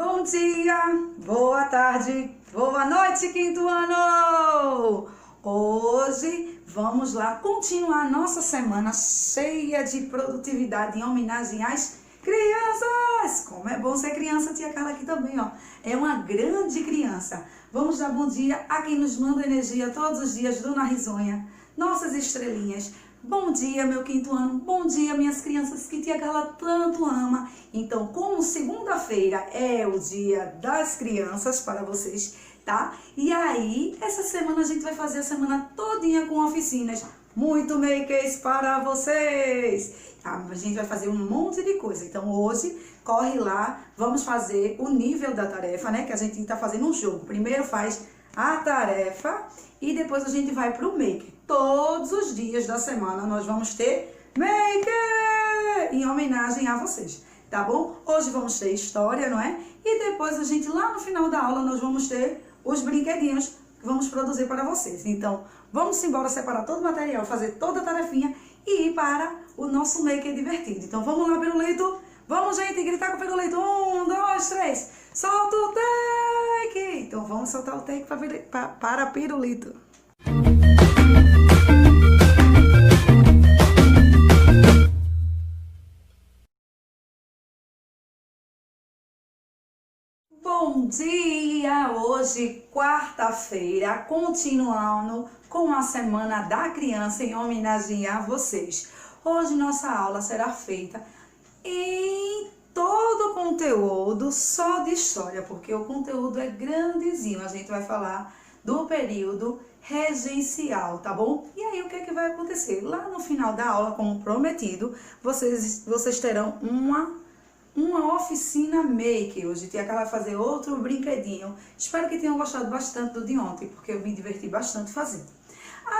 Bom dia, boa tarde, boa noite, quinto ano! Hoje vamos lá continuar nossa semana cheia de produtividade em homenagem às crianças! Como é bom ser criança, tia Carla aqui também, ó. É uma grande criança. Vamos dar bom dia a quem nos manda energia todos os dias, Dona Risonha, nossas estrelinhas. Bom dia, meu quinto ano. Bom dia, minhas crianças que tia Carla tanto ama. Então, como segunda-feira é o dia das crianças para vocês, tá? E aí, essa semana a gente vai fazer a semana todinha com oficinas muito makers para vocês. A gente vai fazer um monte de coisa. Então, hoje, corre lá, vamos fazer o nível da tarefa, né? Que a gente está fazendo um jogo. Primeiro faz a tarefa e depois a gente vai para o maker. Todos os dias da semana nós vamos ter maker em homenagem a vocês, tá bom? Hoje vamos ter história, não é? E depois a gente, lá no final da aula, nós vamos ter os brinquedinhos que vamos produzir para vocês. Então, vamos embora separar todo o material, fazer toda a tarefinha e ir para o nosso maker divertido. Então, vamos lá, Pirulito? Vamos, gente, gritar com o Pirulito. 1, 2, 3. Solta o take! Então, vamos soltar o take para Pirulito. Bom dia! Hoje, quarta-feira, continuando com a Semana da Criança em homenagem a vocês. Hoje nossa aula será feita em todo o conteúdo só de história, porque o conteúdo é grandezinho. A gente vai falar do período regencial, tá bom? E aí o que é que vai acontecer? Lá no final da aula, como prometido, vocês terão uma oficina maker. Hoje tia Carla vai fazer outro brinquedinho. Espero que tenham gostado bastante do de ontem, porque eu me diverti bastante fazendo.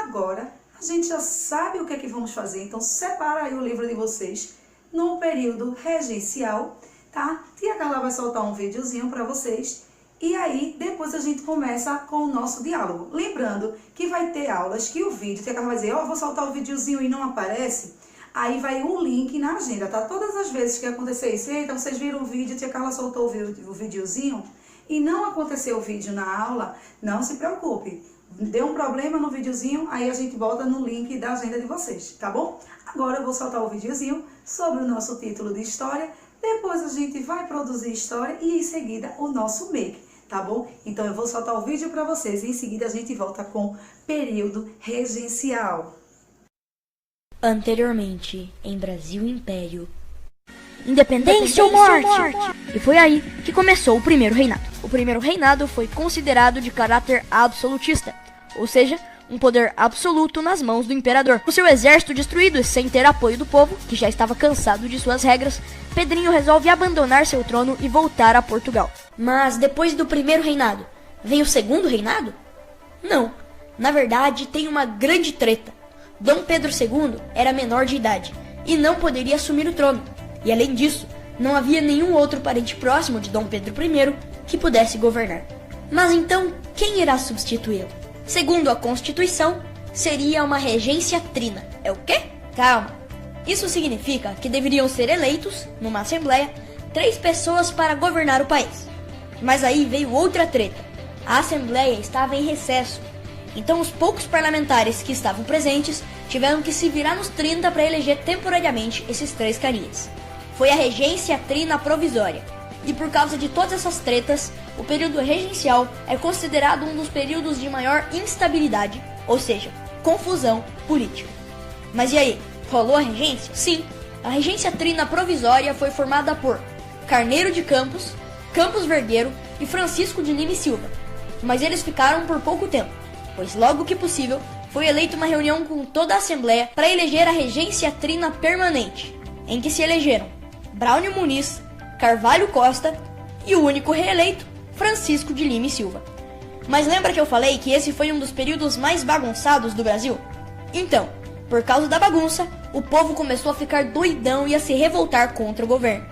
Agora, a gente já sabe o que é que vamos fazer, então separa aí o livro de vocês no período regencial, tá? Tia Carla vai soltar um videozinho para vocês e aí depois a gente começa com o nosso diálogo. Lembrando que vai ter aulas que o vídeo, tia Carla vai dizer, ó, vou soltar o videozinho e não aparece. Aí vai um link na agenda, tá? Todas as vezes que acontecer isso, então vocês viram o vídeo, tia Carla soltou o videozinho e não aconteceu o vídeo na aula, não se preocupe. Deu um problema no videozinho, aí a gente bota no link da agenda de vocês, tá bom? Agora eu vou soltar o videozinho sobre o nosso título de história, depois a gente vai produzir história e em seguida o nosso make, tá bom? Então eu vou soltar o vídeo para vocês e em seguida a gente volta com período regencial. Anteriormente, em Brasil Império. Independência ou morte! E foi aí que começou o primeiro reinado. O primeiro reinado foi considerado de caráter absolutista, ou seja, um poder absoluto nas mãos do imperador. Com seu exército destruído e sem ter apoio do povo, que já estava cansado de suas regras, Pedrinho resolve abandonar seu trono e voltar a Portugal. Mas depois do primeiro reinado, vem o segundo reinado? Não, na verdade tem uma grande treta. Dom Pedro II era menor de idade e não poderia assumir o trono. E além disso, não havia nenhum outro parente próximo de Dom Pedro I que pudesse governar. Mas então, quem irá substituí-lo? Segundo a Constituição, seria uma regência trina. É o quê? Calma. Isso significa que deveriam ser eleitos, numa assembleia, 3 pessoas para governar o país. Mas aí veio outra treta. A assembleia estava em recesso. Então os poucos parlamentares que estavam presentes tiveram que se virar nos 30 para eleger temporariamente esses 3 carinhas. Foi a regência trina provisória. E por causa de todas essas tretas, o período regencial é considerado um dos períodos de maior instabilidade, ou seja, confusão política. Mas e aí, rolou a regência? Sim, a regência trina provisória foi formada por Carneiro de Campos, Campos Vergueiro e Francisco de Lima e Silva. Mas eles ficaram por pouco tempo, pois logo que possível foi eleita uma reunião com toda a Assembleia para eleger a regência trina permanente, em que se elegeram Braulio Muniz, Carvalho Costa e o único reeleito, Francisco de Lima e Silva. Mas lembra que eu falei que esse foi um dos períodos mais bagunçados do Brasil? Então, por causa da bagunça, o povo começou a ficar doidão e a se revoltar contra o governo.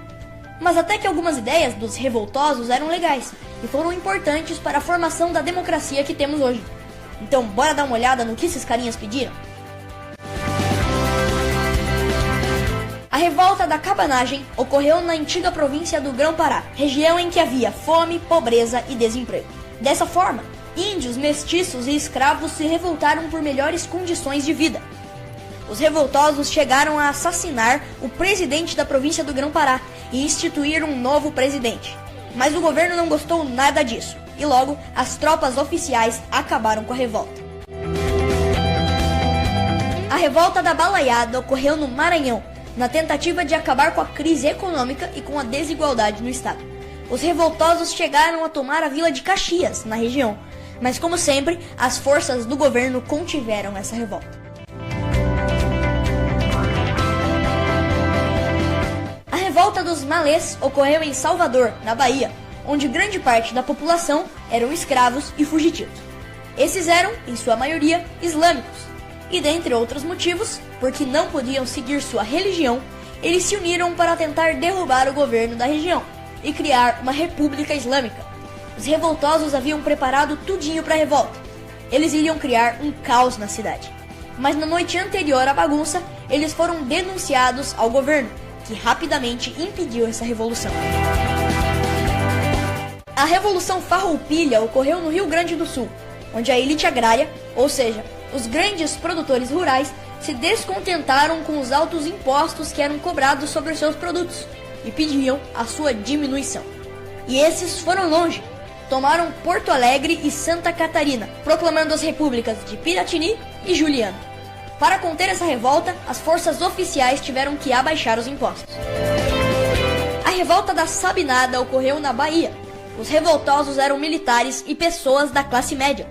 Mas até que algumas ideias dos revoltosos eram legais e foram importantes para a formação da democracia que temos hoje. Então bora dar uma olhada no que esses carinhas pediram? A revolta da cabanagem ocorreu na antiga província do Grão-Pará, região em que havia fome, pobreza e desemprego. Dessa forma, índios, mestiços e escravos se revoltaram por melhores condições de vida. Os revoltosos chegaram a assassinar o presidente da província do Grão-Pará e instituir um novo presidente. Mas o governo não gostou nada disso, e logo as tropas oficiais acabaram com a revolta. A revolta da Balaiada ocorreu no Maranhão, na tentativa de acabar com a crise econômica e com a desigualdade no estado. Os revoltosos chegaram a tomar a vila de Caxias, na região, mas como sempre, as forças do governo contiveram essa revolta. A revolta dos Malês ocorreu em Salvador, na Bahia, onde grande parte da população eram escravos e fugitivos. Esses eram, em sua maioria, islâmicos, e dentre outros motivos, porque não podiam seguir sua religião, eles se uniram para tentar derrubar o governo da região e criar uma república islâmica. Os revoltosos haviam preparado tudinho para a revolta. Eles iriam criar um caos na cidade. Mas na noite anterior à bagunça, eles foram denunciados ao governo, que rapidamente impediu essa revolução. A Revolução Farroupilha ocorreu no Rio Grande do Sul, onde a elite agrária, ou seja, os grandes produtores rurais, se descontentaram com os altos impostos que eram cobrados sobre os seus produtos e pediam a sua diminuição. E esses foram longe. Tomaram Porto Alegre e Santa Catarina, proclamando as repúblicas de Piratini e Juliano. Para conter essa revolta, as forças oficiais tiveram que abaixar os impostos. A revolta da Sabinada ocorreu na Bahia. Os revoltosos eram militares e pessoas da classe média.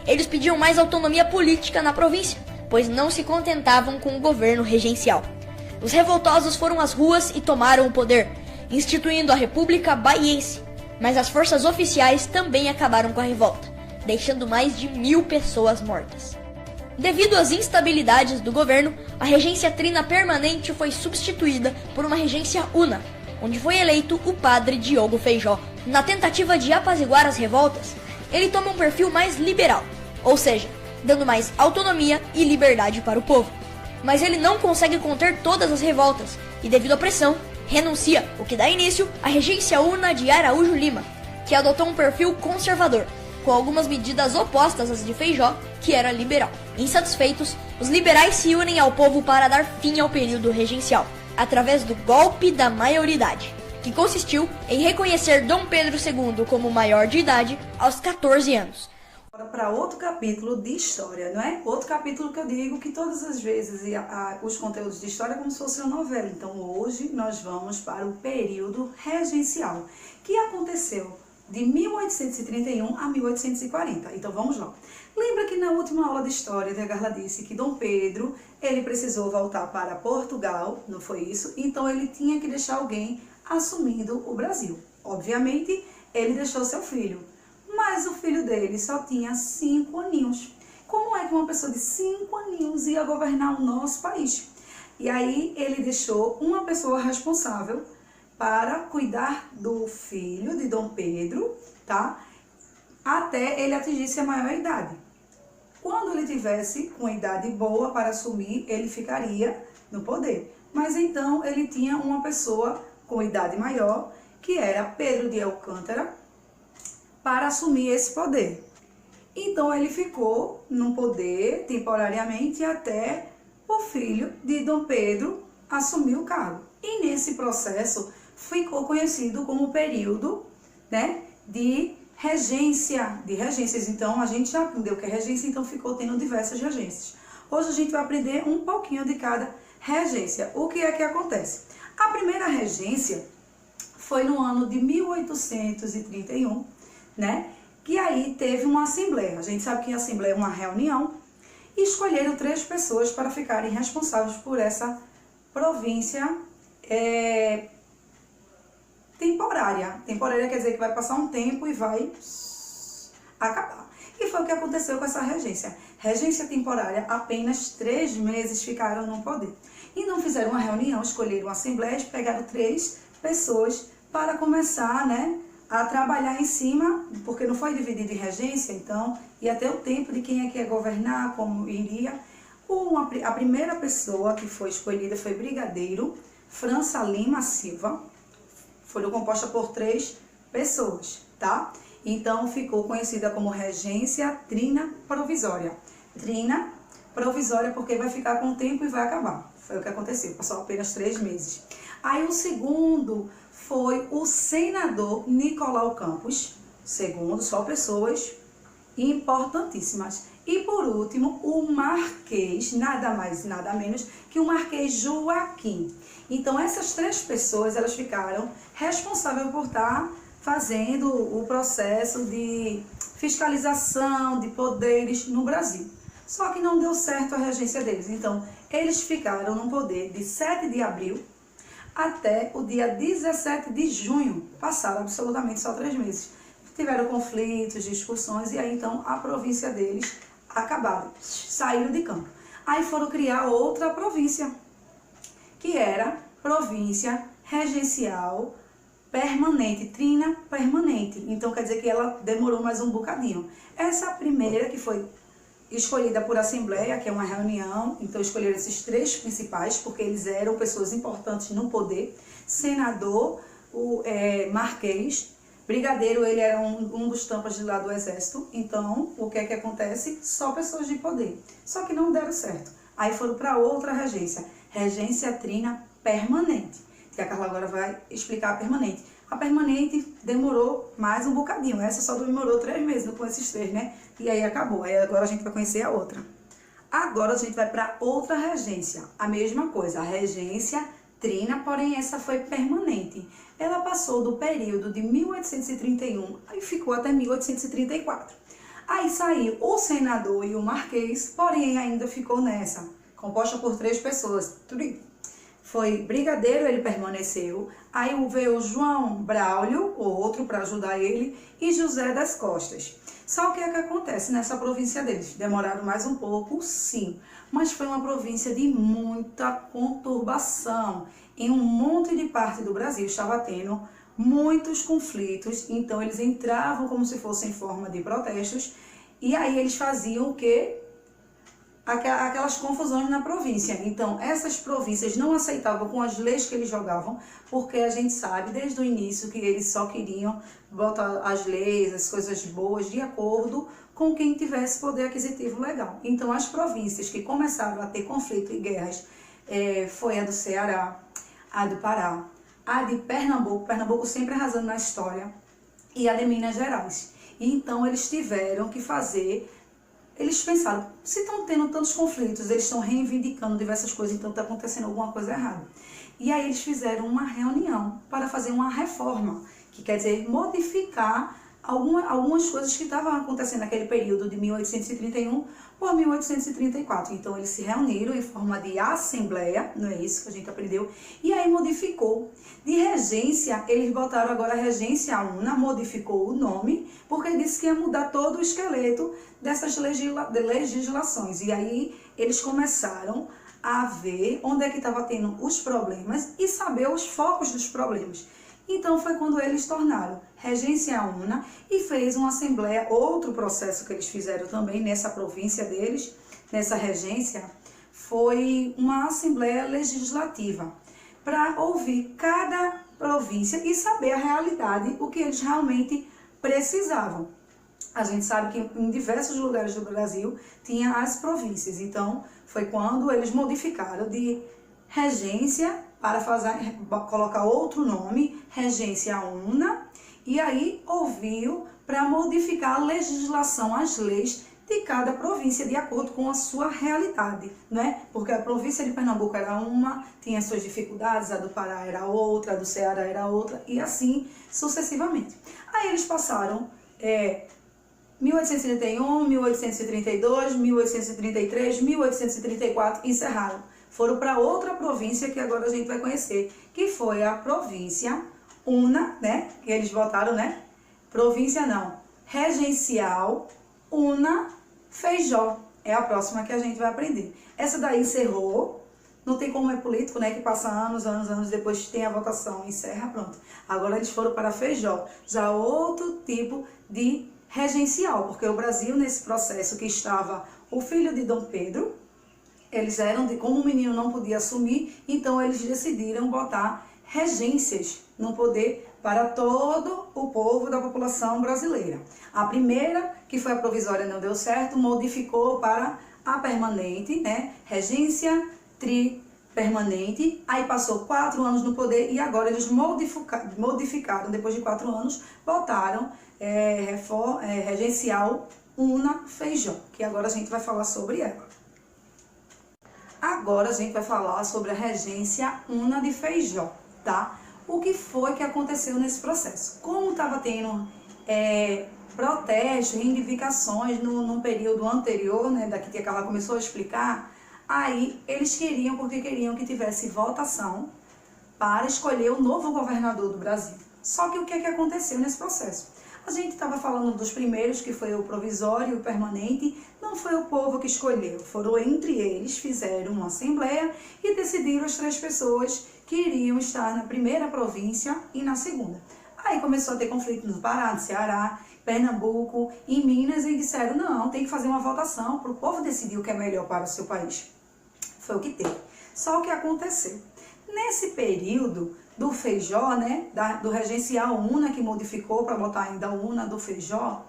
Eles pediam mais autonomia política na província, pois não se contentavam com o governo regencial. Os revoltosos foram às ruas e tomaram o poder, instituindo a República Baiense. Mas as forças oficiais também acabaram com a revolta, deixando mais de 1000 pessoas mortas. Devido às instabilidades do governo, a regência trina permanente foi substituída por uma regência una, onde foi eleito o padre Diogo Feijó. Na tentativa de apaziguar as revoltas, ele toma um perfil mais liberal, ou seja, dando mais autonomia e liberdade para o povo. Mas ele não consegue conter todas as revoltas e, devido à pressão, renuncia, o que dá início à regência una de Araújo Lima, que adotou um perfil conservador, com algumas medidas opostas às de Feijó, que era liberal. Insatisfeitos, os liberais se unem ao povo para dar fim ao período regencial, através do golpe da maioridade, que consistiu em reconhecer Dom Pedro II como maior de idade aos 14 anos. Agora para outro capítulo de história, não é? Outro capítulo que eu digo que todas as vezes os conteúdos de história é como se fosse uma novela. Então hoje nós vamos para o período regencial, que aconteceu de 1831 a 1840. Então vamos lá. Lembra que na última aula de história a Carla disse que Dom Pedro, ele precisou voltar para Portugal, não foi isso? Então ele tinha que deixar alguém assumindo o Brasil. Obviamente, ele deixou seu filho, mas o filho dele só tinha 5 aninhos. Como é que uma pessoa de 5 aninhos ia governar o nosso país? E aí ele deixou uma pessoa responsável para cuidar do filho de Dom Pedro, tá? Até ele atingisse a maior idade. Quando ele tivesse com idade boa para assumir, ele ficaria no poder. Mas então ele tinha uma pessoa com idade maior, que era Pedro de Alcântara, para assumir esse poder. Então ele ficou no poder temporariamente até o filho de Dom Pedro assumir o cargo. E nesse processo ficou conhecido como o período, né, de regências. Então a gente já aprendeu o que é regência, então ficou tendo diversas regências. Hoje a gente vai aprender um pouquinho de cada regência. O que é que acontece? A primeira regência foi no ano de 1831, né? Que aí teve uma assembleia. A gente sabe que a assembleia é uma reunião e escolheram 3 pessoas para ficarem responsáveis por essa província temporária. Temporária quer dizer que vai passar um tempo e vai acabar. E foi o que aconteceu com essa regência. Regência temporária, apenas 3 meses ficaram no poder. E não fizeram uma reunião, escolheram uma assembleia, pegaram 3 pessoas para começar, né, a trabalhar em cima, porque não foi dividido em regência, então ia ter o tempo de quem é que ia governar, como iria. A primeira pessoa que foi escolhida foi brigadeiro, França Lima Silva, foram compostas por 3 pessoas, tá? Então ficou conhecida como Regência Trina Provisória. Trina Provisória porque vai ficar com o tempo e vai acabar. Foi o que aconteceu, passou apenas 3 meses. Aí o segundo foi o senador Nicolau Campos, segundo, só pessoas importantíssimas. E por último, o Marquês, nada mais, nada menos que o Marquês Joaquim. Então essas 3 pessoas, elas ficaram responsáveis por estar fazendo o processo de fiscalização de poderes no Brasil. Só que não deu certo a regência deles. Então, eles ficaram no poder de 7 de abril até o dia 17 de junho. Passaram absolutamente só 3 meses. Tiveram conflitos, discussões, e aí então a província deles acabaram, saíram de campo. Aí foram criar outra província, que era província regencial permanente, Trina permanente. Então quer dizer que ela demorou mais um bocadinho. Essa primeira, que foi escolhida por assembleia, que é uma reunião, então escolheram esses 3 principais, porque eles eram pessoas importantes no poder. Senador, o Marquês, brigadeiro, ele era um dos tampas de lá do exército. Então, o que é que acontece? Só pessoas de poder. Só que não deram certo. Aí foram para outra regência, Regência Trina Permanente, que a Carla agora vai explicar a permanente. A permanente demorou mais um bocadinho, essa só demorou 3 meses com esses 3, né? E aí acabou, aí agora a gente vai conhecer a outra. Agora a gente vai para outra regência, a mesma coisa, a regência Trina, porém essa foi permanente. Ela passou do período de 1831 e ficou até 1834. Aí saiu o senador e o marquês, porém ainda ficou nessa, composta por 3 pessoas. Foi brigadeiro, ele permaneceu. Aí veio João Braulio, o outro para ajudar ele, e José das Costas. Só o que é que acontece nessa província deles? Demoraram mais um pouco, sim, mas foi uma província de muita conturbação. Em um monte de parte do Brasil estava tendo muitos conflitos, então eles entravam como se fossem em forma de protestos, e aí eles faziam o quê? Aquelas confusões na província. Então, essas províncias não aceitavam com as leis que eles jogavam, porque a gente sabe desde o início que eles só queriam botar as leis, as coisas boas, de acordo com quem tivesse poder aquisitivo legal. Então, as províncias que começaram a ter conflito e guerras foi a do Ceará, a do Pará, a de Pernambuco sempre arrasando na história, e a de Minas Gerais. E então, eles tiveram que fazer. Eles pensaram, se estão tendo tantos conflitos, eles estão reivindicando diversas coisas, então está acontecendo alguma coisa errada. E aí eles fizeram uma reunião para fazer uma reforma, que quer dizer modificar algumas coisas que estavam acontecendo naquele período de 1831 por 1834. Então eles se reuniram em forma de assembleia, não é isso que a gente aprendeu, e aí modificou. De regência, eles botaram agora a regência una, modificou o nome, porque disse que ia mudar todo o esqueleto dessas legislações. E aí eles começaram a ver onde é que estava tendo os problemas e saber os focos dos problemas. Então foi quando eles tornaram regência una e fez uma assembleia, outro processo que eles fizeram também nessa província deles, nessa regência, foi uma assembleia legislativa para ouvir cada província e saber a realidade, o que eles realmente precisavam. A gente sabe que em diversos lugares do Brasil tinha as províncias, então foi quando eles modificaram de regência para colocar outro nome, regência una, e aí ouviu para modificar a legislação, as leis de cada província, de acordo com a sua realidade, né? Porque a província de Pernambuco era uma, tinha suas dificuldades, a do Pará era outra, a do Ceará era outra, e assim sucessivamente. Aí eles passaram 1831, 1832, 1833, 1834, encerraram. Foram para outra província que agora a gente vai conhecer, que foi a província una, né? Que eles botaram, né? Província não, regencial una Feijó. É a próxima que a gente vai aprender. Essa daí encerrou, não tem como é político, né? Que passa anos, depois tem a votação, encerra, pronto. Agora eles foram para Feijó, já outro tipo de regencial, porque o Brasil, nesse processo que estava o filho de Dom Pedro, eles eram de, como o menino não podia assumir, então eles decidiram botar regências no poder para todo o povo da população brasileira. A primeira, que foi a provisória, não deu certo, modificou para a permanente, né? Regência tri-permanente, aí passou 4 anos no poder e agora eles modificaram, depois de 4 anos, botaram regencial Una Feijó, que agora a gente vai falar sobre ela. Agora a gente vai falar sobre a regência Una de Feijó, tá? O que foi que aconteceu nesse processo? Como estava tendo protestos, reivindicações no período anterior, né, da que Tia Carla começou a explicar, aí eles queriam, porque queriam que tivesse votação para escolher o novo governador do Brasil. Só que o que aconteceu nesse processo? A gente estava falando dos primeiros, que foi o provisório e o permanente, não foi o povo que escolheu, foram entre eles, fizeram uma assembleia e decidiram as 3 pessoas que iriam estar na primeira província e na segunda. Aí começou a ter conflito no Pará, no Ceará, Pernambuco, em Minas, e disseram, não, tem que fazer uma votação para o povo decidir o que é melhor para o seu país. Foi o que teve. Só o que aconteceu. Nesse período do Feijó, né, do regencial Una, que modificou para botar ainda a Una do Feijó,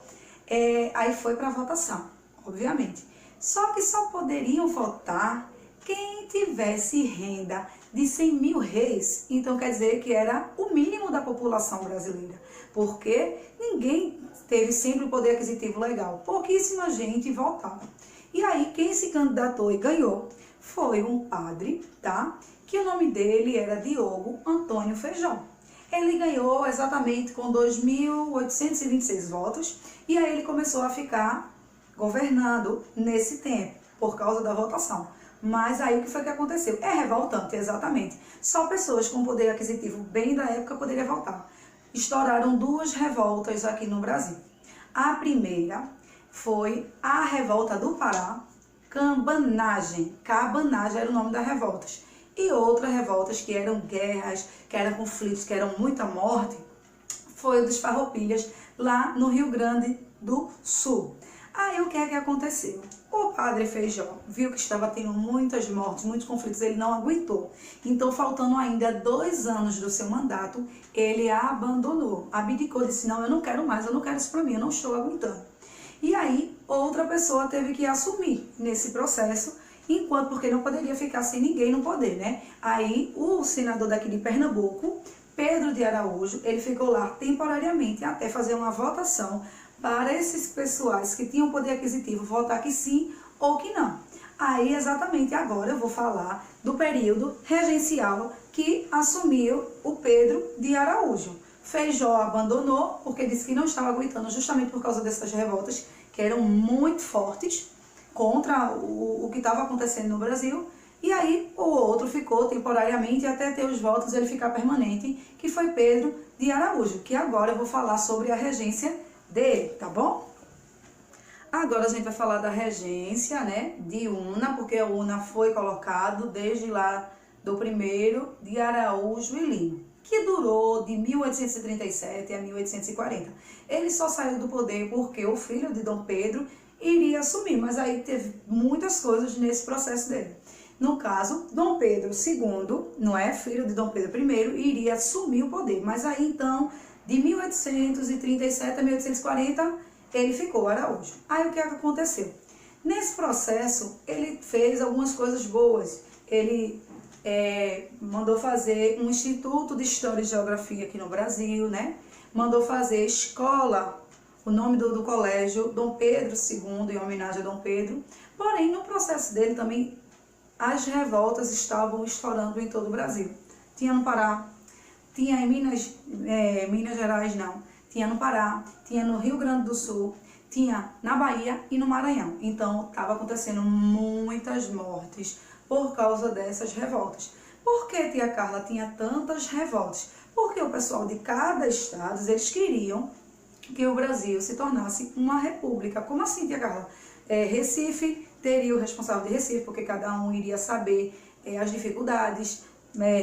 aí foi para votação, obviamente. Só que só poderiam votar quem tivesse renda de 100 mil reis, então quer dizer que era o mínimo da população brasileira, porque ninguém teve sempre o poder aquisitivo legal, pouquíssima gente votava. E aí quem se candidatou e ganhou foi um padre, tá? Que o nome dele era Diogo Antônio Feijó. Ele ganhou exatamente com 2.826 votos e aí ele começou a ficar governando nesse tempo, por causa da votação. Mas aí o que foi que aconteceu? É revoltante, exatamente. Só pessoas com poder aquisitivo bem da época poderiam votar. Estouraram 2 revoltas aqui no Brasil. A primeira foi a revolta do Pará, Cabanagem. Cabanagem era o nome das revoltas. E outras revoltas que eram guerras, que eram conflitos, que eram muita morte, foi o dos Farroupilhas, lá no Rio Grande do Sul. Aí o que é que aconteceu? O padre Feijó viu que estava tendo muitas mortes, muitos conflitos, ele não aguentou. Então, faltando ainda 2 anos do seu mandato, ele abandonou, abdicou, disse, não, eu não quero mais, eu não quero isso para mim, eu não estou aguentando. E aí, outra pessoa teve que assumir nesse processo, porque não poderia ficar sem ninguém no poder, né? Aí, o senador daqui de Pernambuco, Pedro de Araújo, ele ficou lá temporariamente até fazer uma votação para esses pessoais que tinham poder aquisitivo votar que sim ou que não. Aí, exatamente agora, eu vou falar do período regencial que assumiu o Pedro de Araújo. Feijó abandonou, porque disse que não estava aguentando, justamente por causa dessas revoltas, que eram muito fortes contra o que estava acontecendo no Brasil. E aí, o outro ficou temporariamente até ter os votos ele ficar permanente, que foi Pedro de Araújo, que agora eu vou falar sobre a regência dele, tá bom? Agora a gente vai falar da regência, né, de Una, porque a Una foi colocado desde lá do primeiro de Araújo e Lima, que durou de 1837 a 1840. Ele só saiu do poder porque o filho de Dom Pedro iria assumir, mas aí teve muitas coisas nesse processo dele. No caso, Dom Pedro II, não é, filho de Dom Pedro I, iria assumir o poder, mas aí então, de 1837 a 1840, ele ficou Araújo. Aí o que aconteceu? Nesse processo, ele fez algumas coisas boas. Ele mandou fazer um Instituto de História e Geografia aqui no Brasil, né? Mandou fazer escola, o nome do colégio, Dom Pedro II, em homenagem a Dom Pedro. Porém, no processo dele também, as revoltas estavam estourando em todo o Brasil. Tinha no Pará, tinha em Minas Gerais não, tinha no Pará, tinha no Rio Grande do Sul, tinha na Bahia e no Maranhão. Então, estava acontecendo muitas mortes por causa dessas revoltas. Por que, Tia Carla, tinha tantas revoltas? Porque o pessoal de cada estado, eles queriam que o Brasil se tornasse uma república. Como assim, Tia Carla? Recife teria o responsável de Recife, porque cada um iria saber as dificuldades,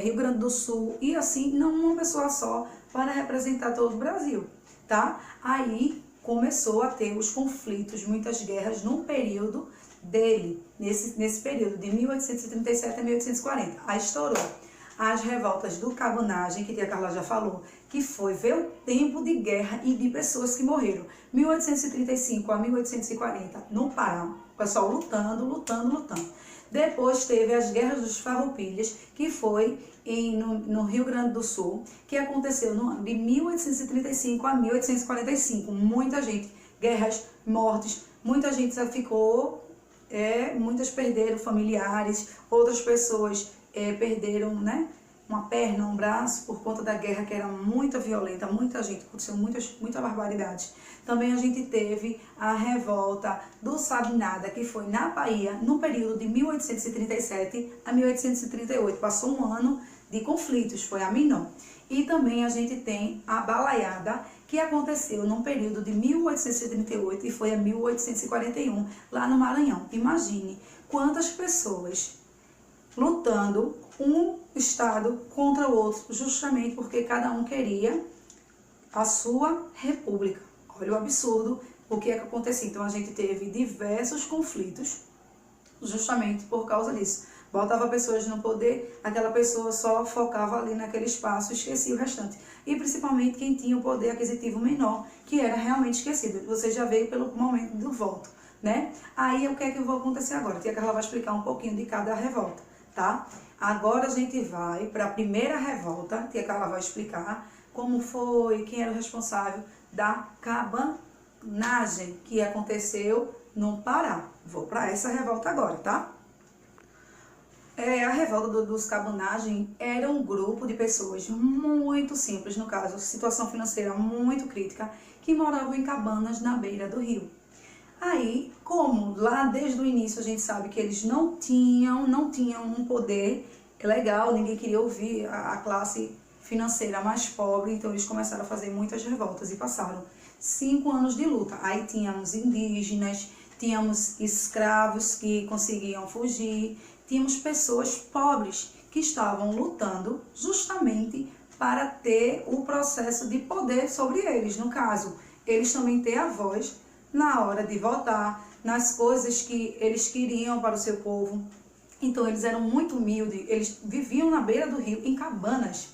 Rio Grande do Sul, e assim, não uma pessoa só para representar todo o Brasil, tá? Aí começou a ter os conflitos, muitas guerras num período dele, nesse período de 1837 a 1840. Aí estourou as revoltas do Cabonagem, que a Carla já falou, que veio o tempo de guerra e de pessoas que morreram. 1835 a 1840, no Pará, o pessoal lutando. Depois teve as guerras dos Farroupilhas, que foi no Rio Grande do Sul, que aconteceu de 1835 a 1845. Muita gente, guerras, mortes, muita gente ficou, muitas perderam familiares, outras pessoas perderam, né, uma perna, um braço, por conta da guerra que era muito violenta, muita gente, aconteceu muita barbaridade. Também a gente teve a revolta do Sabinada, que foi na Bahia, no período de 1837 a 1838. Passou um ano de conflitos, foi a menor. E também a gente tem a Balaiada, que aconteceu num período de 1838 e foi a 1841, lá no Maranhão. Imagine quantas pessoas lutando um estado contra o outro, justamente porque cada um queria a sua república. Olha o absurdo, o que é que acontecia. Então a gente teve diversos conflitos justamente por causa disso. Botava pessoas no poder, aquela pessoa só focava ali naquele espaço e esquecia o restante. E principalmente quem tinha o poder aquisitivo menor, que era realmente esquecido. Você já veio pelo momento do voto, né? Aí o que é que vai acontecer agora? A tia Carla vai explicar um pouquinho de cada revolta, tá? Agora a gente vai para a primeira revolta, a tia Carla vai explicar como foi, quem era o responsável da cabanagem que aconteceu no Pará. Vou para essa revolta agora, tá? A revolta dos Cabanagem era um grupo de pessoas muito simples, no caso, situação financeira muito crítica, que moravam em cabanas na beira do rio. Aí, como lá desde o início a gente sabe que eles não tinham um poder legal, ninguém queria ouvir a classe financeira mais pobre, então eles começaram a fazer muitas revoltas e passaram 5 anos de luta. Aí tínhamos indígenas, tínhamos escravos que conseguiam fugir, tínhamos pessoas pobres que estavam lutando justamente para ter o processo de poder sobre eles. No caso, eles também ter a voz na hora de votar, nas coisas que eles queriam para o seu povo. Então, eles eram muito humildes, eles viviam na beira do rio, em cabanas.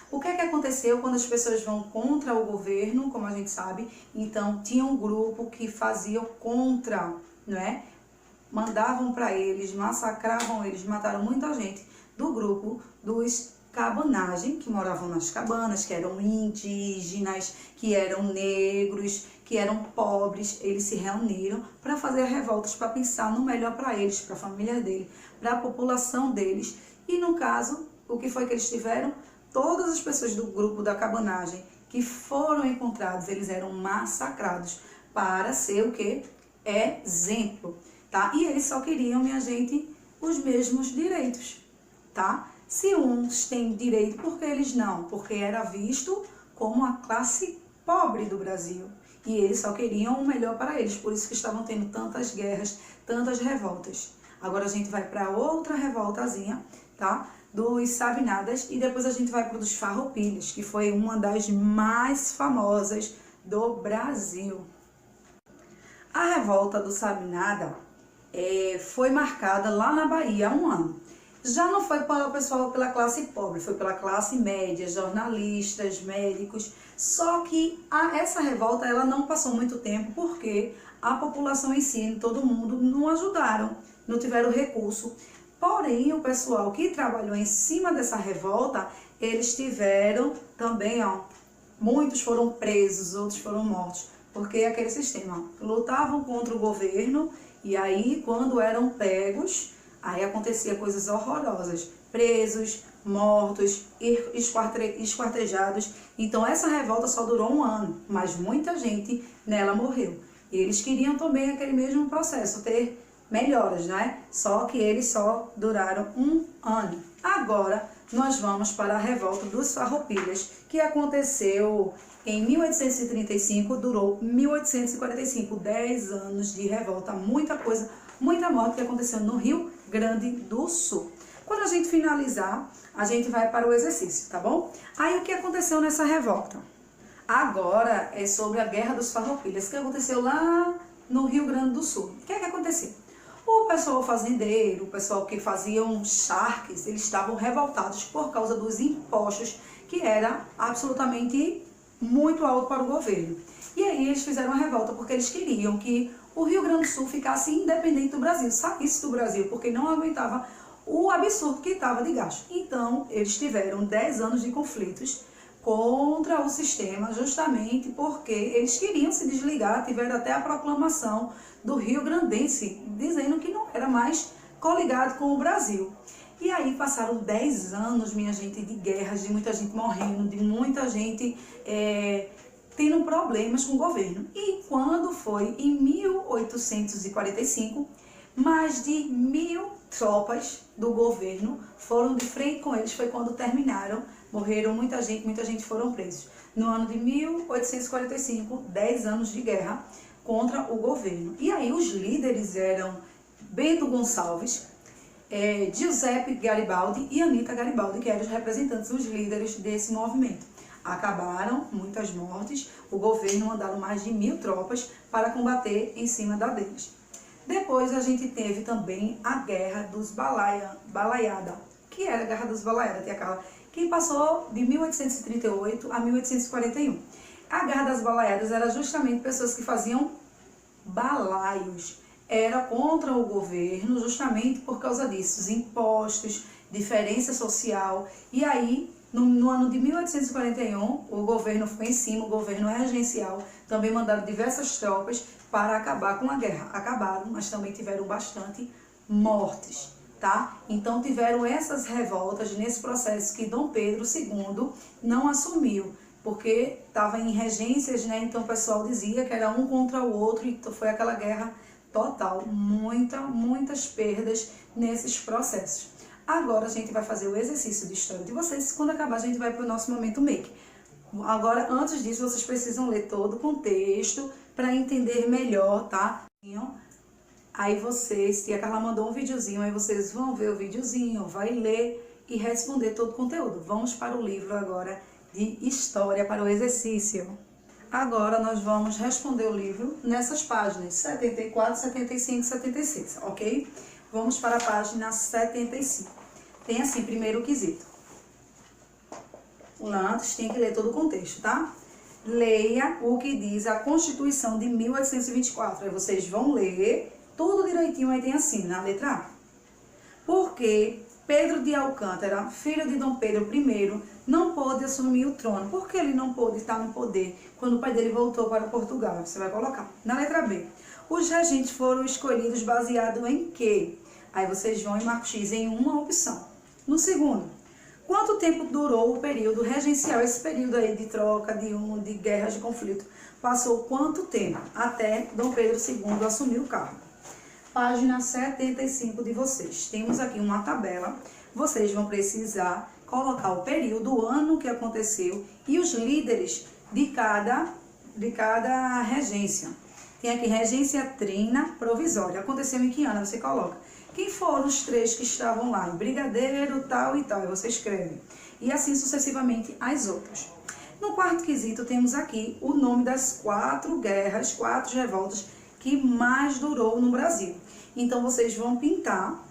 O que é que aconteceu quando as pessoas vão contra o governo, como a gente sabe? Então, tinha um grupo que fazia contra, não é? Mandavam para eles, massacravam eles, mataram muita gente do grupo dos Cabanagem, que moravam nas cabanas, que eram indígenas, que eram negros, que eram pobres. Eles se reuniram para fazer revoltas, para pensar no melhor para eles, para a família dele, para a população deles. E no caso, o que foi que eles tiveram? Todas as pessoas do grupo da Cabanagem que foram encontrados, eles eram massacrados para ser o quê? Exemplo, tá? E eles só queriam, minha gente, os mesmos direitos, tá? Se uns têm direito, por que eles não? Porque era visto como a classe pobre do Brasil. E eles só queriam o melhor para eles, por isso que estavam tendo tantas guerras, tantas revoltas. Agora a gente vai para outra revoltazinha, tá? Dos Sabinadas, e depois a gente vai para dos Farroupilhas, que foi uma das mais famosas do Brasil. A revolta do Sabinada foi marcada lá na Bahia há um ano. Já não foi para o pessoal pela classe pobre, foi pela classe média, jornalistas, médicos. Só que essa revolta ela não passou muito tempo porque a população em si, todo mundo, não ajudaram, não tiveram recurso. Porém, o pessoal que trabalhou em cima dessa revolta, eles tiveram também, muitos foram presos, outros foram mortos. Porque é aquele sistema, lutavam contra o governo e aí quando eram pegos, aí acontecia coisas horrorosas, presos, mortos, esquartejados. Então essa revolta só durou um ano, mas muita gente nela morreu. E eles queriam também aquele mesmo processo, ter melhoras, né? Só que eles só duraram um ano. Agora nós vamos para a revolta dos Farroupilhas, que aconteceu em 1835, durou 1845, 10 anos de revolta, muita coisa, muita morte que aconteceu no Rio Grande do Sul. Quando a gente finalizar, a gente vai para o exercício, tá bom? Aí o que aconteceu nessa revolta? Agora é sobre a Guerra dos Farroupilhas, que aconteceu lá no Rio Grande do Sul. O que é que aconteceu? O pessoal fazendeiro, o pessoal que faziam charques, eles estavam revoltados por causa dos impostos, que era absolutamente muito alto para o governo. E aí eles fizeram uma revolta porque eles queriam que o Rio Grande do Sul ficasse independente do Brasil, saísse do Brasil, porque não aguentava o absurdo que estava de gasto. Então, eles tiveram 10 anos de conflitos contra o sistema, justamente porque eles queriam se desligar, tiveram até a proclamação do Rio Grandense, dizendo que não era mais coligado com o Brasil. E aí passaram 10 anos, minha gente, de guerras, de muita gente morrendo, de muita gente tendo problemas com o governo. E quando foi em 1845, mais de 1000 tropas do governo foram de frente com eles, foi quando terminaram, morreram muita gente foram presos. No ano de 1845, 10 anos de guerra contra o governo. E aí os líderes eram Bento Gonçalves, Giuseppe Garibaldi e Anita Garibaldi, que eram os representantes, os líderes desse movimento. Acabaram, muitas mortes, o governo mandaram mais de 1000 tropas para combater em cima deles. Depois a gente teve também a Guerra dos Balaiada, que era a Guerra dos Balaiada, tia Carla, que passou de 1838 a 1841. A Guerra das Balaiadas era justamente pessoas que faziam balaios, era contra o governo justamente por causa disso, os impostos, diferença social. E aí, no ano de 1841, o governo foi em cima, o governo regencial, também mandaram diversas tropas para acabar com a guerra. Acabaram, mas também tiveram bastante mortes, tá? Então tiveram essas revoltas nesse processo que Dom Pedro II não assumiu, porque estava em regências, né? Então o pessoal dizia que era um contra o outro, e foi aquela guerra total, muitas perdas nesses processos. Agora a gente vai fazer o exercício de história de vocês. Quando acabar, a gente vai para o nosso momento make. Agora, antes disso, vocês precisam ler todo o contexto para entender melhor, tá? Aí vocês, tia Carla mandou um videozinho, aí vocês vão ver o videozinho, vai ler e responder todo o conteúdo. Vamos para o livro agora de história, para o exercício. Agora nós vamos responder o livro nessas páginas 74, 75 e 76, ok? Vamos para a página 75. Tem assim, primeiro quesito. Antes tem que ler todo o contexto, tá? Leia o que diz a Constituição de 1824. Aí vocês vão ler tudo direitinho, aí tem assim, na letra A. Porque Pedro de Alcântara, filho de Dom Pedro I, não pôde assumir o trono. Por que ele não pôde estar no poder quando o pai dele voltou para Portugal? Você vai colocar. Na letra B. Os regentes foram escolhidos baseado em quê? Aí vocês vão e marcam X em uma opção. No segundo, quanto tempo durou o período regencial? Esse período aí de troca, de guerras, de conflito. Passou quanto tempo? Até Dom Pedro II assumir o cargo. Página 75 de vocês. Temos aqui uma tabela. Vocês vão precisar colocar o período, o ano que aconteceu e os líderes de cada regência. Tem aqui regência trina provisória. Aconteceu em que ano? Você coloca. Quem foram os 3 que estavam lá? Brigadeiro, tal e tal. E você escreve. E assim sucessivamente as outras. No quarto quesito temos aqui o nome das 4 guerras, 4 revoltas que mais durou no Brasil. Então vocês vão pintar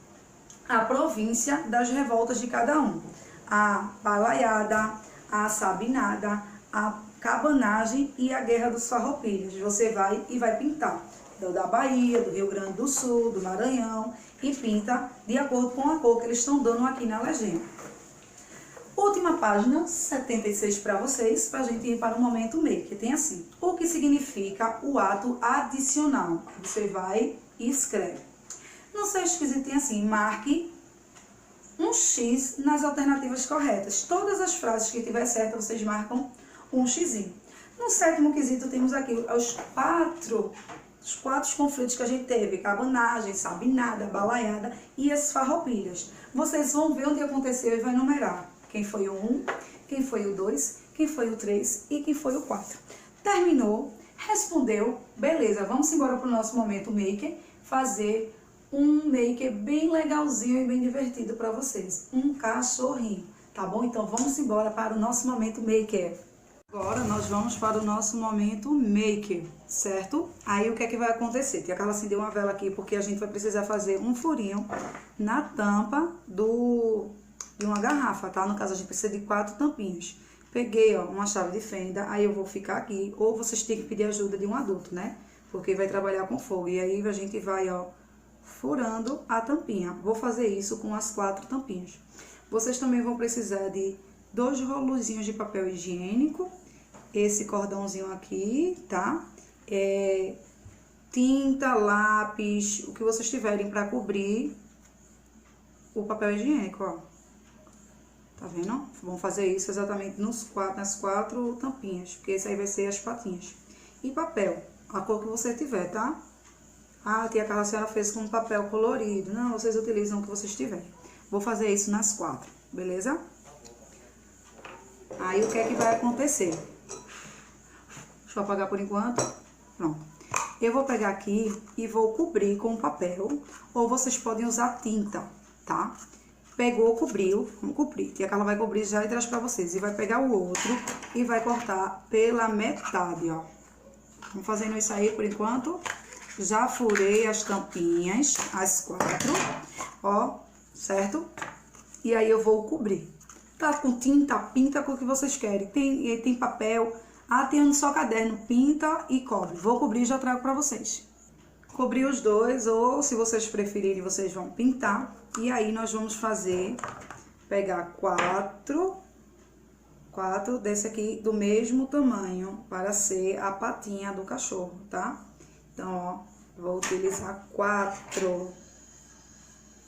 a província das revoltas de cada um. A Balaiada, a Sabinada, a Cabanagem e a Guerra dos Farroupilhas. Você vai e vai pintar da Bahia, do Rio Grande do Sul, do Maranhão, e pinta de acordo com a cor que eles estão dando aqui na legenda. Última página, 76 para vocês, para a gente ir para o momento make, que tem assim. O que significa o ato adicional? Você vai e escreve. No sexto quesito tem assim, marque um X nas alternativas corretas. Todas as frases que tiver certa, vocês marcam um X. No sétimo quesito temos aqui os quatro conflitos que a gente teve, Cabanagem, Sabinada, Balaiada e as Farroupilhas. Vocês vão ver onde aconteceu e vai numerar. Quem foi o 1, quem foi o 2, quem foi o 3 e quem foi o 4. Terminou, respondeu, beleza, vamos embora para o nosso momento maker, fazer um maker bem legalzinho e bem divertido para vocês. Um cachorrinho, tá bom? Então vamos embora para o nosso momento maker. Agora nós vamos para o nosso momento maker. certo? Aí o que é que vai acontecer? Tia Carla acendeu uma vela aqui porque a gente vai precisar fazer um furinho na tampa de uma garrafa, tá? No caso, a gente precisa de 4 tampinhas. Peguei, ó, uma chave de fenda, aí eu vou ficar aqui, ou vocês têm que pedir ajuda de um adulto, né? Porque vai trabalhar com fogo. E aí a gente vai, ó, furando a tampinha. Vou fazer isso com as 4 tampinhas. Vocês também vão precisar de 2 rolozinhos de papel higiênico, esse cordãozinho aqui, tá? Tinta, lápis, o que vocês tiverem pra cobrir o papel higiênico, ó. Tá vendo? Vamos fazer isso exatamente nas 4 tampinhas, porque esse aí vai ser as patinhas. E papel, a cor que você tiver, tá? Ah, a tia Carla, a senhora fez com papel colorido. Não, vocês utilizam o que vocês tiverem. Vou fazer isso nas 4, beleza? Aí, o que é que vai acontecer? Deixa eu apagar por enquanto. Pronto. Eu vou pegar aqui e vou cobrir com papel, ou vocês podem usar tinta, tá? Pegou, cobriu, vamos cobrir. Tia Carla vai cobrir já e traz pra vocês. E vai pegar o outro e vai cortar pela metade, ó. Vamos fazendo isso aí por enquanto. Já furei as tampinhas, as 4, ó, certo? E aí eu vou cobrir. Tá com tinta, pinta com o que vocês querem. Tem papel, tem só caderno, pinta e cobre. Vou cobrir e já trago pra vocês. Cobrir os dois, ou se vocês preferirem, vocês vão pintar. E aí nós vamos pegar 4 desse aqui do mesmo tamanho, para ser a patinha do cachorro, tá? Então, ó, vou utilizar 4,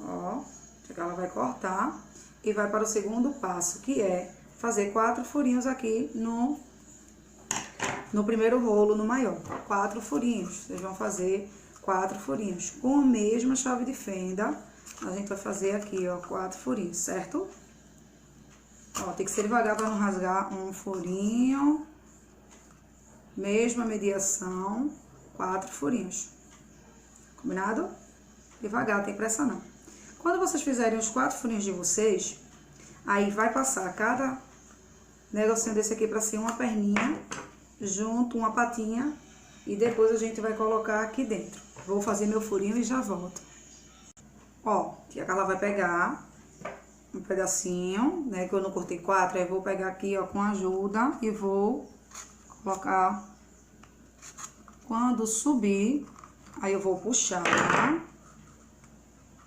ó, ela vai cortar e vai para o segundo passo, que é fazer 4 furinhos aqui no primeiro rolo, no maior. 4 furinhos, vocês vão fazer 4 furinhos. Com a mesma chave de fenda, a gente vai fazer aqui, ó, 4 furinhos, certo? Ó, tem que ser devagar para não rasgar um furinho. Mesma mediação, 4 furinhos. Combinado? Devagar, não tem pressa não. Quando vocês fizerem os 4 furinhos de vocês, aí vai passar cada negocinho desse aqui pra ser uma perninha, junto uma patinha, e depois a gente vai colocar aqui dentro. Vou fazer meu furinho e já volto. Ó, tia Carla vai pegar um pedacinho, né, que eu não cortei 4, aí vou pegar aqui, ó, com ajuda e vou colocar. Quando subir, aí eu vou puxar,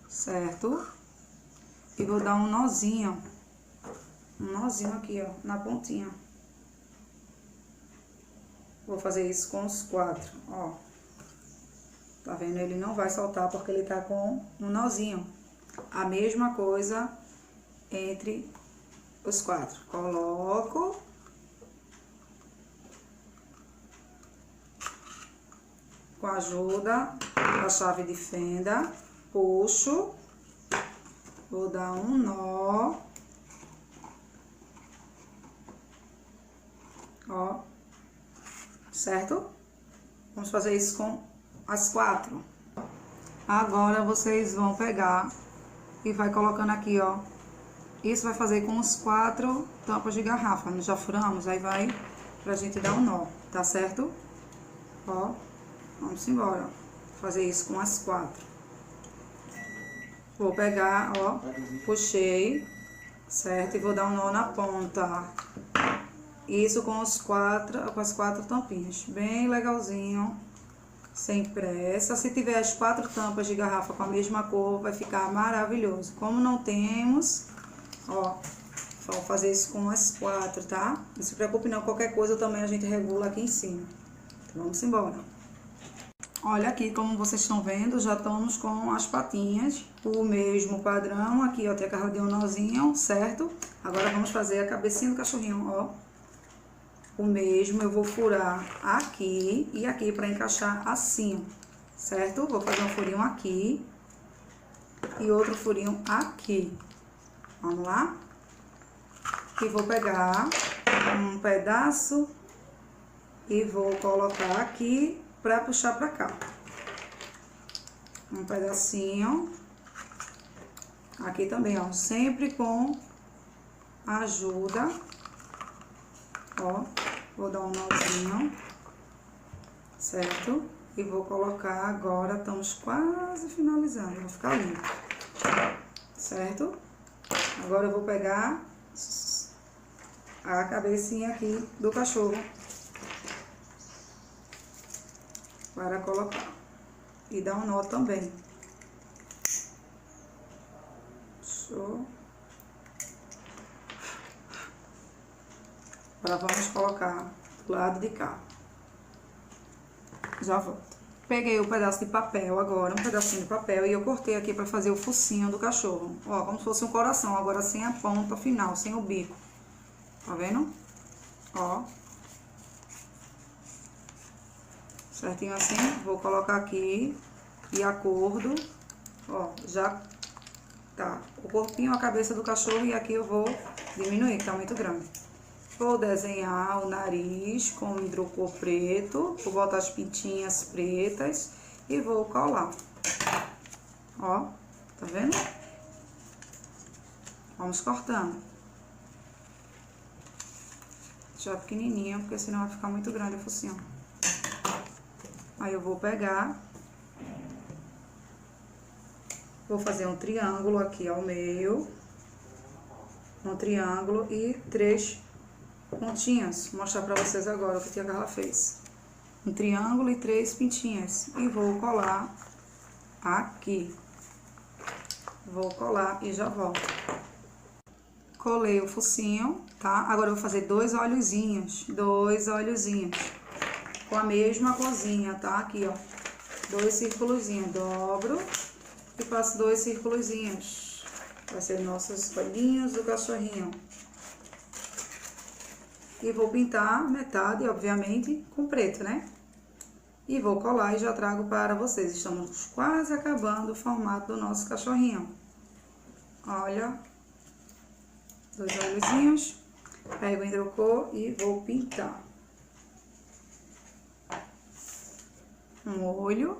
certo? E vou dar um nozinho aqui, ó, na pontinha. Vou fazer isso com os 4, ó. Tá vendo? Ele não vai soltar porque ele tá com um nozinho. A mesma coisa entre os 4. Coloco. Com a ajuda da chave de fenda, puxo. Vou dar um nó. Ó. Certo? Vamos fazer isso com as 4. Agora, vocês vão pegar e vai colocando aqui, ó. Isso vai fazer com os 4 tampas de garrafa. Nós já furamos, aí vai pra gente dar um nó, tá certo? Ó, vamos embora. Fazer isso com as 4. Vou pegar, ó, puxei, certo? E vou dar um nó na ponta. Isso com as 4 tampinhas. Bem legalzinho. Sem pressa. Se tiver as 4 tampas de garrafa com a mesma cor, vai ficar maravilhoso. Como não temos, ó, vou fazer isso com as 4, tá? Não se preocupe não, qualquer coisa também a gente regula aqui em cima. Então, vamos embora. Olha aqui, como vocês estão vendo, já estamos com as patinhas, o mesmo padrão. Aqui, ó, tem a Carla de um nozinho, certo? Agora vamos fazer a cabecinha do cachorrinho, ó. O mesmo, eu vou furar aqui e aqui pra encaixar assim, certo? Vou fazer um furinho aqui e outro furinho aqui. Vamos lá? E vou pegar um pedaço e vou colocar aqui pra puxar pra cá. Um pedacinho. Aqui também, ó, sempre com ajuda. Ó, vou dar um nozinho, certo? E vou colocar agora, estamos quase finalizando, vai ficar limpo, certo? Agora eu vou pegar a cabecinha aqui do cachorro para colocar e dar um nó também. Show. Agora vamos colocar do lado de cá. Já volto. Peguei o pedaço de papel agora, um pedacinho de papel, e eu cortei aqui pra fazer o focinho do cachorro. Ó, como se fosse um coração, agora sem a ponta final, sem o bico. Tá vendo? Ó. Certinho assim. Vou colocar aqui, de acordo. Ó, já tá o corpinho, a cabeça do cachorro, e aqui eu vou diminuir, que tá muito grande. Vou desenhar o nariz com hidrocor preto, vou botar as pintinhas pretas e vou colar. Ó, tá vendo? Vamos cortando. Já pequenininho, porque senão vai ficar muito grande o focinho. Aí eu vou pegar, vou fazer um triângulo aqui ao meio, um triângulo e 3 pontinhas. Vou mostrar pra vocês agora o que a tia Carla fez. Um triângulo e 3 pintinhas. E vou colar aqui. Vou colar e já volto. Colei o focinho, tá? Agora eu vou fazer 2 olhozinhos. 2 olhozinhos. Com a mesma corzinha, tá? Aqui, ó. 2 círculozinhos. Dobro e faço 2 círculozinhos. Vai ser nossos olhinhos do cachorrinho. E vou pintar metade, obviamente, com preto, né? E vou colar e já trago para vocês. Estamos quase acabando o formato do nosso cachorrinho. Olha. 2 olhozinhos. Pego o hidrocor e vou pintar. Um olho.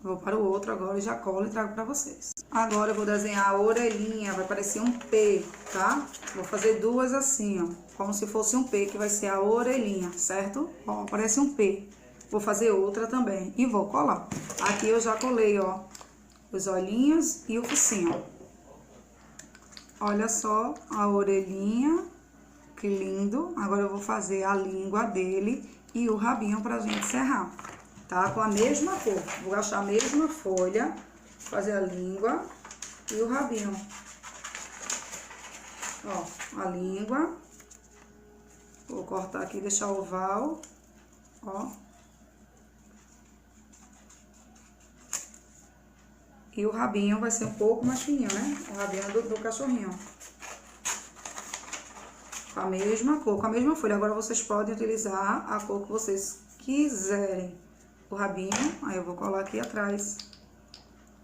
Vou para o outro agora e já colo e trago para vocês. Agora eu vou desenhar a orelhinha, vai parecer um P, tá? Vou fazer 2 assim, ó, como se fosse um P, que vai ser a orelhinha, certo? Ó, parece um P. Vou fazer outra também e vou colar. Aqui eu já colei, ó, os olhinhos e o focinho. Olha só a orelhinha, que lindo. Agora eu vou fazer a língua dele e o rabinho pra gente serrar. Tá? Com a mesma cor. Vou gastar a mesma folha, fazer a língua e o rabinho. Ó, a língua. Vou cortar aqui e deixar oval. Ó. E o rabinho vai ser um pouco mais fininho, né? O rabinho do cachorrinho. Com a mesma cor, com a mesma folha. Agora vocês podem utilizar a cor que vocês quiserem. O rabinho, aí eu vou colar aqui atrás.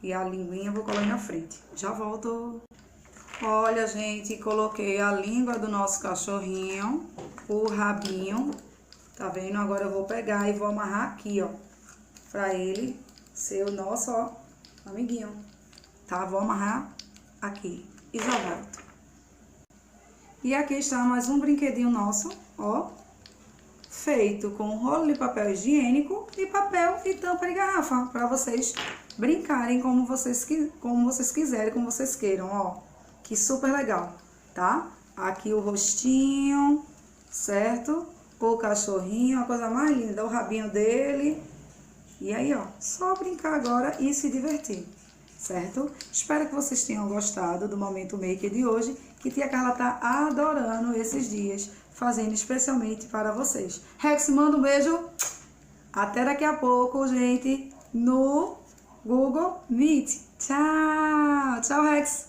E a linguinha eu vou colar aí na frente. Já volto. Olha, gente, coloquei a língua do nosso cachorrinho, o rabinho, tá vendo? Agora eu vou pegar e vou amarrar aqui, ó, pra ele ser o nosso, ó, amiguinho, tá? Vou amarrar aqui e já volto. E aqui está mais um brinquedinho nosso, ó, feito com rolo de papel higiênico e papel e tampa de garrafa, para vocês brincarem como vocês quiserem, como vocês queiram, ó. Que super legal, tá? Aqui o rostinho, certo? O cachorrinho, a coisa mais linda, o rabinho dele. E aí, ó, só brincar agora e se divertir, certo? Espero que vocês tenham gostado do Momento Maker de hoje, que tia Carla tá adorando esses dias, fazendo especialmente para vocês. Rex, manda um beijo. Até daqui a pouco, gente, no Google Meet. Tchau! Tchau, Rex!